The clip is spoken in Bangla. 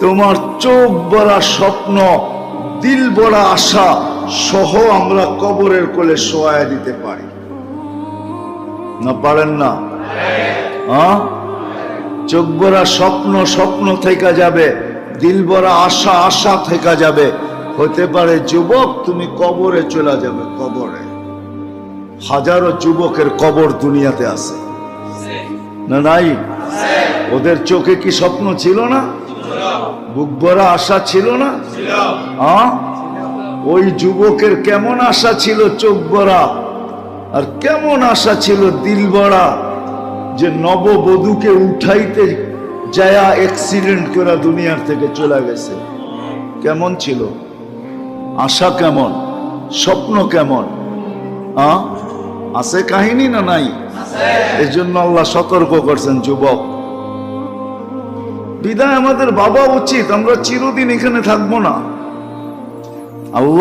তোমার চোখ ভরা স্বপ্ন, দিল ভরা আশা সহ আমরা কবরের কোলে শোয়ায় দিতে পারি না? পারেন না? হ্যাঁ, চোখ ভরা স্বপ্ন স্বপ্ন থেকে যাবে, দিল ভরা আশা আশা থেকে যাবে। হতে পারে যুবক তুমি কবরে চলে যাবে। কবরে হাজারো যুবকের কবর দুনিয়াতে আছে না? নাই? ওদের চোখে কি স্বপ্ন ছিল না? বুক ভরা আশা ছিল না? ওই যুবকের কেমন আশা ছিল চোখ ভরা, আর কেমন আশা ছিল দিল ভরা, যে নববধূকে উঠাইতে যায়া অ্যাক্সিডেন্ট করে দুনিয়ার থেকে চলে গেছে। কেমন ছিল আশা, কেমন স্বপ্ন, কেমন আছে কাহিনী না নাই? এই জন্য আল্লাহ সতর্ক করছেন, যুবক বিদায় আমাদের ভাবা উচিত আমরা চিরদিন এখানে থাকবো না। আল্লাহ